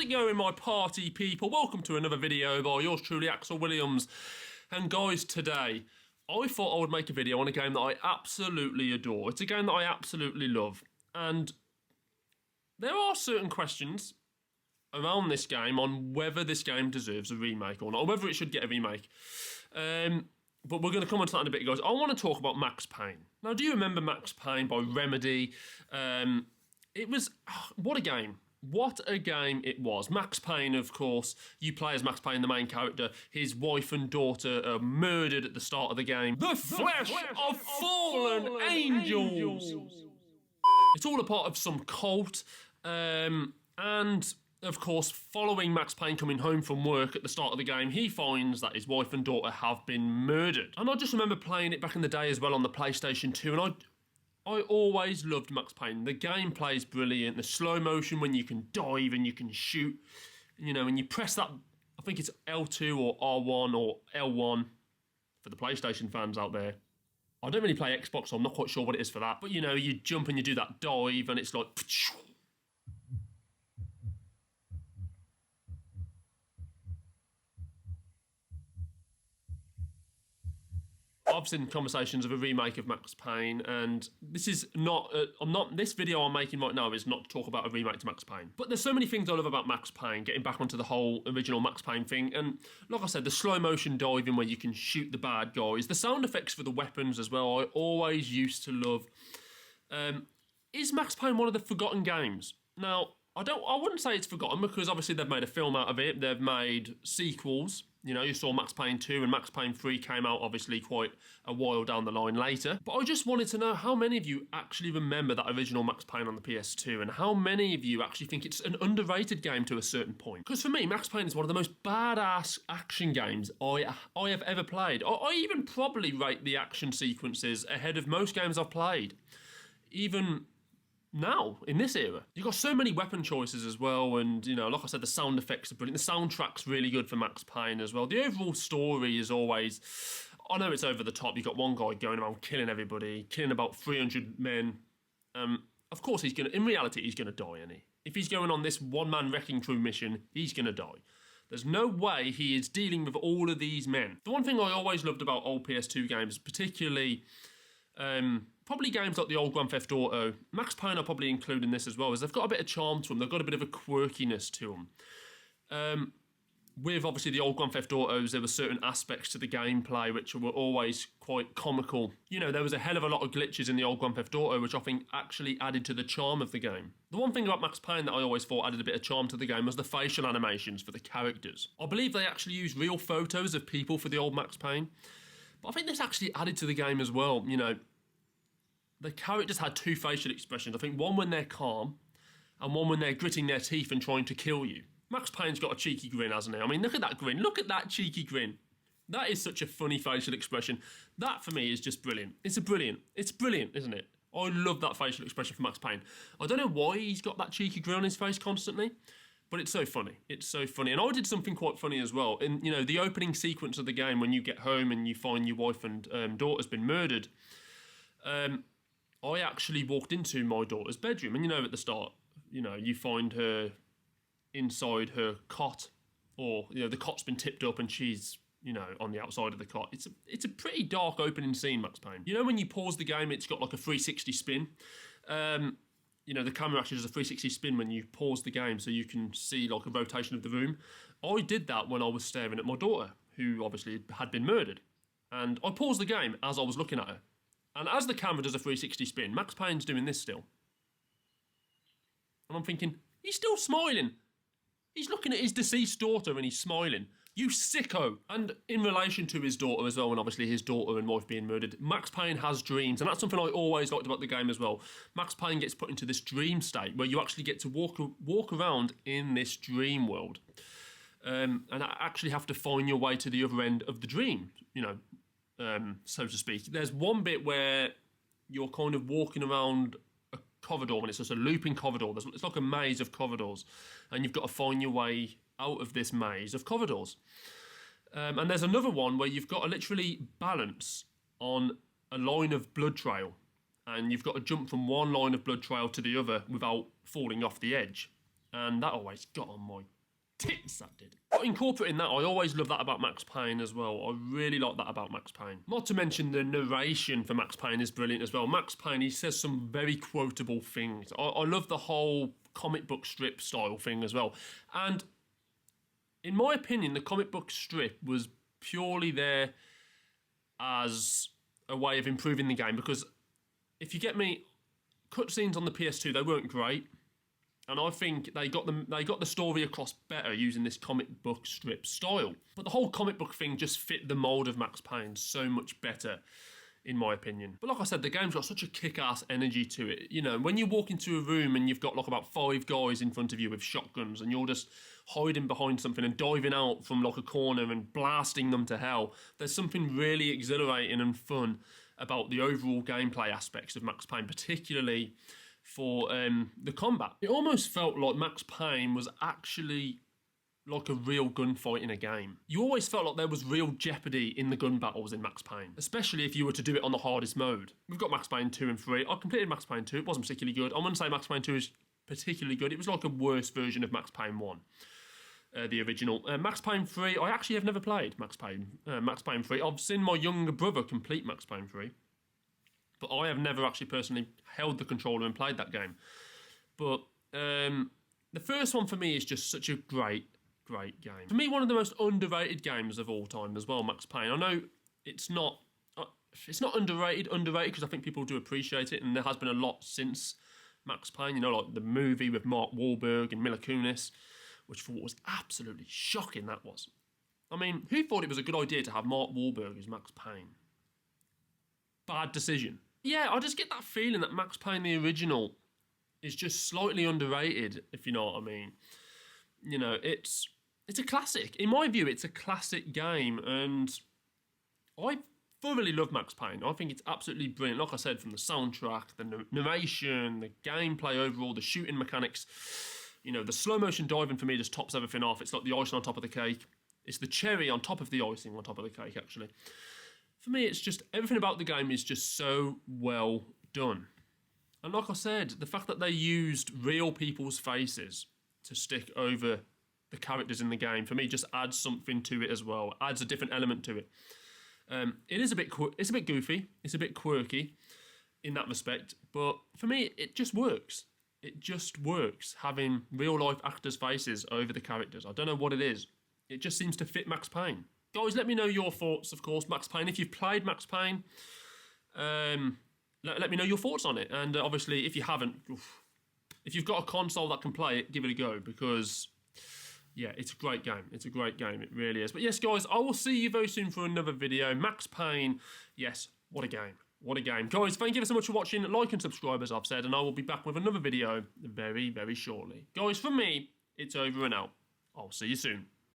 it going, my party people? Welcome to another video by yours truly, Axel Williams. And guys, today, I thought I would make a video on a game that I absolutely adore. It's a game that I absolutely love. And there are certain questions around this game on whether this game deserves a remake or not, or whether it should get a remake. But we're going to come on to that in a bit, guys. I want to talk about Max Payne. Now, do you remember Max Payne by Remedy? It was... what a game. What a game it was. Max Payne, of course, you play as Max Payne, the main character. His wife and daughter are murdered at the start of the game. The flesh of fallen angels! It's all a part of some cult. And, of course, following Max Payne coming home from work at the start of the game, he finds that his wife and daughter have been murdered. And I just remember playing it back in the day as well on the PlayStation 2, and I always loved Max Payne. The gameplay is brilliant. The slow motion when you can dive and you can shoot. You know, when you press that, I think it's L2 or R1 or L1 for the PlayStation fans out there. I don't really play Xbox, so I'm not quite sure what it is for that. But, you know, you jump and you do that dive and it's like... I've seen conversations of a remake of Max Payne, and this is not, this video I'm making right now is not to talk about a remake to Max Payne. But there's so many things I love about Max Payne, getting back onto the whole original Max Payne thing, and like I said, the slow motion diving where you can shoot the bad guys, the sound effects for the weapons as well, I always used to love. Is Max Payne one of the forgotten games? Now, I wouldn't say it's forgotten because obviously they've made a film out of it, they've made sequels. You know, you saw Max Payne 2 and Max Payne 3 came out obviously quite a while down the line later. But I just wanted to know how many of you actually remember that original Max Payne on the PS2 and how many of you actually think it's an underrated game to a certain point. Because for me, Max Payne is one of the most badass action games I have ever played. I even probably rate the action sequences ahead of most games I've played. Even... now, in this era. You've got so many weapon choices as well, and, you know, like I said, the sound effects are brilliant. The soundtrack's really good for Max Payne as well. The overall story is always... I know it's over the top. You've got one guy going around killing everybody, killing about 300 men. Of course, he's going to... in reality, he's going to die, isn't he? If he's going on this one-man wrecking crew mission, he's going to die. There's no way he is dealing with all of these men. The one thing I always loved about old PS2 games, particularly... probably games like the old Grand Theft Auto, Max Payne I'll probably include in this as well, is they've got a bit of charm to them, they've got a bit of a quirkiness to them. With obviously the old Grand Theft Autos, there were certain aspects to the gameplay which were always quite comical. You know, there was a hell of a lot of glitches in the old Grand Theft Auto which I think actually added to the charm of the game. The one thing about Max Payne that I always thought added a bit of charm to the game was the facial animations for the characters. I believe they actually used real photos of people for the old Max Payne, but I think this actually added to the game as well, you know. The characters had two facial expressions. I think one when they're calm and one when they're gritting their teeth and trying to kill you. Max Payne's got a cheeky grin, hasn't he? I mean, look at that grin. Look at that cheeky grin. That is such a funny facial expression. That, for me, is just brilliant. It's brilliant, isn't it? I love that facial expression for Max Payne. I don't know why he's got that cheeky grin on his face constantly, but it's so funny. It's so funny. And I did something quite funny as well. In, you know, the opening sequence of the game when you get home and you find your wife and daughter's been murdered, I actually walked into my daughter's bedroom, and you know, at the start, you know, you find her inside her cot, or, you know, the cot's been tipped up and she's, you know, on the outside of the cot. It's a pretty dark opening scene, Max Payne. You know, when you pause the game, it's got like a 360 spin. You know, the camera actually does a 360 spin when you pause the game, so you can see like a rotation of the room. I did that when I was staring at my daughter, who obviously had been murdered. And I paused the game as I was looking at her. And as the camera does a 360 spin, Max Payne's doing this still. And I'm thinking, he's still smiling. He's looking at his deceased daughter and he's smiling. You sicko. And in relation to his daughter as well, and obviously his daughter and wife being murdered, Max Payne has dreams. And that's something I always liked about the game as well. Max Payne gets put into this dream state where you actually get to walk around in this dream world. And actually have to find your way to the other end of the dream, you know. So to speak. There's one bit where you're kind of walking around a corridor, and it's just a looping corridor. It's like a maze of corridors, and you've got to find your way out of this maze of corridors. And there's another one where you've got to literally balance on a line of blood trail, and you've got to jump from one line of blood trail to the other without falling off the edge. And that always got on my tits, that did. But incorporating that, I always love that about Max Payne as well. I really like that about Max Payne. Not to mention the narration for Max Payne is brilliant as well. Max Payne, he says some very quotable things. I love the whole comic book strip style thing as well. And in my opinion, the comic book strip was purely there as a way of improving the game, because if you get me, cutscenes on the PS2, they weren't great, and I think they got the story across better using this comic book strip style. But the whole comic book thing just fit the mold of Max Payne so much better, in my opinion. But like I said, the game's got such a kick-ass energy to it. You know, when you walk into a room and you've got like about 5 guys in front of you with shotguns, and you're just hiding behind something and diving out from like a corner and blasting them to hell, there's something really exhilarating and fun about the overall gameplay aspects of Max Payne, particularly for the combat. It almost felt like Max Payne was actually like a real gunfight in a game. You always felt like there was real jeopardy in the gun battles in Max Payne, especially if you were to do it on the hardest mode. We've got Max Payne 2 and 3. I completed Max Payne 2, it wasn't particularly good. I wouldn't say Max Payne 2 is particularly good. It was like a worse version of Max Payne 1. The original. Max Payne 3, I actually have never played Max Payne 3. I've seen my younger brother complete Max Payne 3, but I have never actually personally held the controller and played that game. But the first one for me is just such a great game. For me, one of the most underrated games of all time as well, Max Payne. I know it's not underrated because I think people do appreciate it, and there has been a lot since Max Payne, you know, like the movie with Mark Wahlberg and Mila Kunis, which I thought was absolutely shocking, that was. I mean, who thought it was a good idea to have Mark Wahlberg as Max Payne? Bad decision. Yeah, I just get that feeling that Max Payne, the original, is just slightly underrated, if you know what I mean. You know, it's a classic. In my view, it's a classic game, and I thoroughly love Max Payne. I think it's absolutely brilliant. Like I said, from the soundtrack, the narration, the gameplay overall, the shooting mechanics. You know, the slow motion diving for me just tops everything off. It's like the icing on top of the cake. It's the cherry on top of the icing on top of the cake, actually. For me, it's just, everything about the game is just so well done. And like I said, the fact that they used real people's faces to stick over the characters in the game, for me, just adds something to it as well. Adds a different element to it. It is a bit goofy. It's a bit quirky in that respect. But for me, it just works. It just works, having real-life actors' faces over the characters. I don't know what it is. It just seems to fit Max Payne. Guys, let me know your thoughts, of course, Max Payne. If you've played Max Payne, let me know your thoughts on it. And obviously, if you haven't, if you've got a console that can play it, give it a go, because, yeah, it's a great game. It's a great game. It really is. But yes, guys, I will see you very soon for another video. Max Payne, yes, what a game. What a game. Guys, thank you so much for watching. Like and subscribe, as I've said, and I will be back with another video very, very shortly. Guys, from me, it's over and out. I'll see you soon.